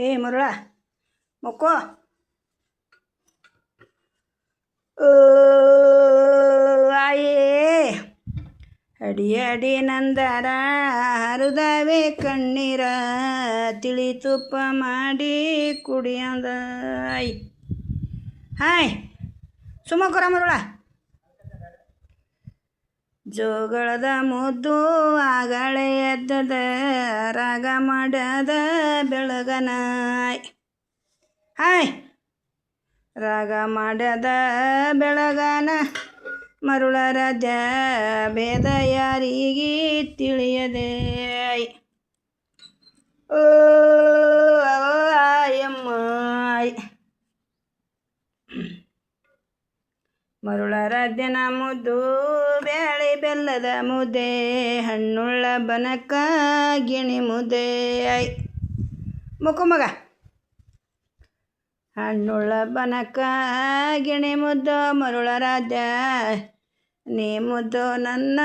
ಏ ಮರುಳ ಮಕ್ಕೋ ಆಯೇ ಅಡಿ ಅಡಿ ನಂದರ ಹರಿದವೆ ಕಣ್ಣೀರ ತಿಳಿ ತುಪ್ಪ ಮಾಡಿ ಕುಡಿಯಂದ ಹಾಯ್ ಸುಮ್ಮಕೊರ ಮರುಳ ಜೋಗಳದ ಮುದ್ದು ಆಗಳೇ ಎದ್ದದ ರಾಗ ಮಾಡದ ಬೆಳಗನಾಯ್ ಹಾಯ್ ರಾಗ ಮಾಡದ ಬೆಳಗನ ಮರುಳ ರಾಜ ಭೇದ ಯಾರಿಗೆ ತಿಳಿಯದೆ ಓ ಆಯಮ್ಮಾಯ್ ಮರುಳ ರಾಜ್ಯನ ಮುದ್ದು ಬ್ಯಾಳೆ ಬೆಲ್ಲದ ಮುದ್ದೆ ಹಣ್ಣುಳ್ಳ ಬನಕ ಗಿಣಿ ಮುದ್ದೆ ಮುಖ ಹಣ್ಣುಳ್ಳ ಬನಕ ಗಿಣಿ ಮುದ್ದು ಮರುಳ ರಾಜ ನೀ ಮುದ್ದು ನನ್ನ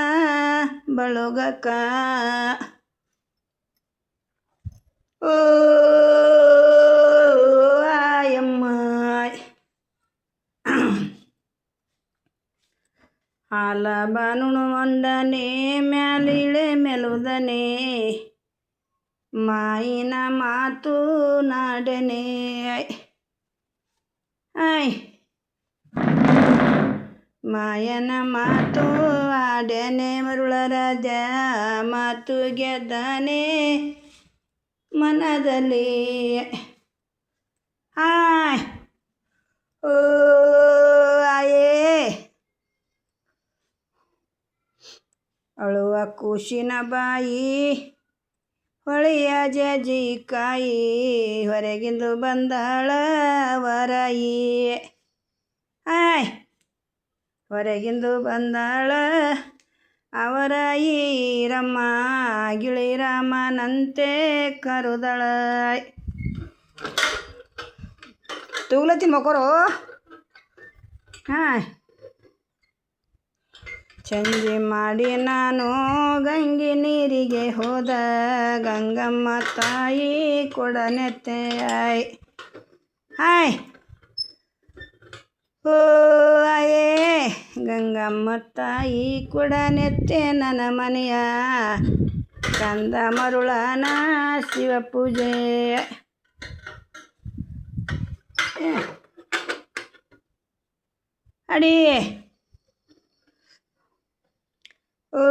ಬಳುಗಕ್ಕ ಓ ಆಯಮ್ಮಾಯ್ ಹಾಲ ಬಾನುಣು ಒಂದನೆ ಮ್ಯಾಲಿಳೆ ಮೆಲುದನೆ ಮಾಯಿನ ಮಾತು ನಾಡನೆ ಆಯ್ ಮಾಯನ ಮಾತು ಆಡನೆ ಮರುಳ ರಾಜ ಮಾತು ಗೆದ್ದನೆ ಮನದಲ್ಲಿ ಹಾಯ್ ಓ ಆಯೇ ಅಳುವ ಕೂಸಿನ ಬಾಯಿ ಹೊಳೆಯ ಜಜಿಕಾಯಿ ಹೊರಗಿಂದು ಬಂದಾಳ ವರಾಯಿ ಆಯ್ ಹೊರಗಿಂದು ಬಂದಾಳ ಅವರಾಯಿ ರಮ್ಮ ಗಿಳಿರಾಮನಂತೆ ಕರುದಳ ತೂಗ್ಲತ್ತೀನಿ ಮಕ್ಕರು ಹಾಯ್ ಚಂಜಿ ಮಾಡಿ ನಾನು ಗಂಗೆ ನೀರಿಗೆ ಹೋದ ಗಂಗಮ್ಮ ತಾಯಿ ಕೊಡನೆತ್ತೆ ಹಾಯ್ ಓ ಆಯೇ ಗಂಗಮ್ಮ ತಾಯಿ ಕೊಡನೆತ್ತೆ ನನ್ನ ಮನೆಯ ಕಂದ ಮರುಳನ ಶಿವ ಪೂಜೆ ಅಡಿ ಓ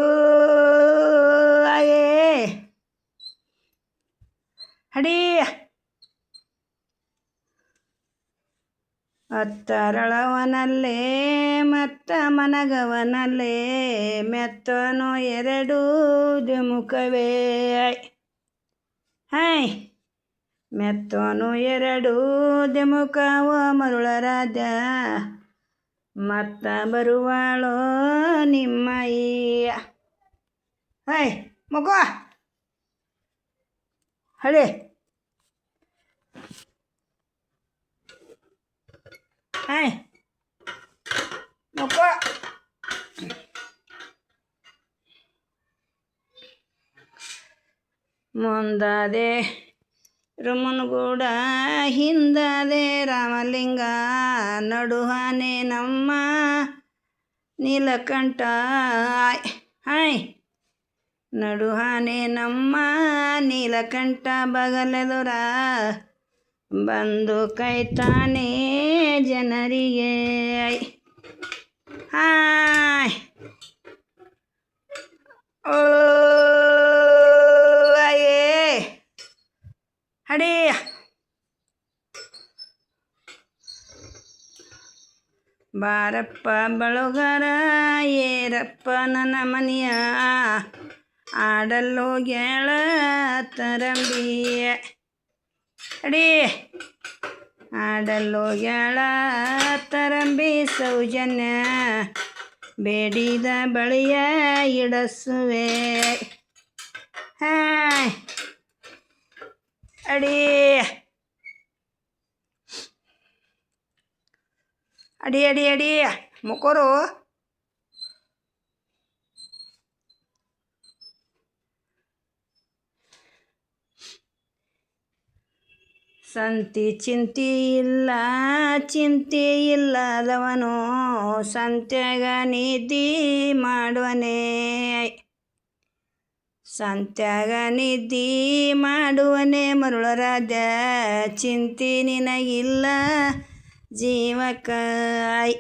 ಆಯೇ ಅಡಿ ಅತ್ತರಳವನಲ್ಲೇ ಮತ್ತ ಮನಗವನಲ್ಲೇ ಮೆತ್ತನು ಎರಡು ಮುಖವೇ ಹಾಯ್ ಮೆತ್ತನು ಎರಡು ಮುಖವ ಮರುಳ ರಾಜ ಮತ್ತ ಬರುವಾಳೋ ನಿಮ್ಮಯ್ಯ ಹಾಯ್ ಮಗ ಹಳೆ ಹಾಯ್ ಮಗ ಮುಂದಾದೆ ರುಮನಗೂಡ ಹಿಂದಾದೆ ರಾಮಲಿಂಗ ನಡುಹಾನೆ ನಮ್ಮ ನೀಲಕಂಠ ಹಾಯ್ ನಡುಹಾನೆ ನಮ್ಮ ನೀಲಕಂಠ ಬಗಲೆದುರ ಬಂದು ಕೈತಾನೆ ಜನರಿಗೆ ಹಾಯ್ ಓ ಆಯೇ ಅಡಿ ಬಾರಪ್ಪ ಬಳಗರ ಏರಪ್ಪ ನನ್ನ ಮನೆಯ ಆಡಲು ಗೆಳ ತರಂಬಿ ಅಡಿ ಆಡಲು ಗೆಳ ತರಂಬಿ ಸೌಜನ್ಯ ಬೇಡಿದ ಬಳಿಯ ಇಡಸುವೆ ಹಾಯ್ ಅಡಿ ಅಡಿ ಅಡಿ ಅಡಿ ಮುಕೋರು ಸಂತಿ ಚಿಂತೆ ಇಲ್ಲ ಚಿಂತೆ ಇಲ್ಲದವನು ಸಂತ್ಯಾಗ ನಿದ್ದೆ ಮಾಡುವನೇ ಸಂತ್ಯಾಗ ನಿದ್ದೆ ಮಾಡುವನೇ ಮರುಳರಾಜ ಚಿಂತೆ ನಿನಗಿಲ್ಲ ಜೀವಕ್ಕಾಯ್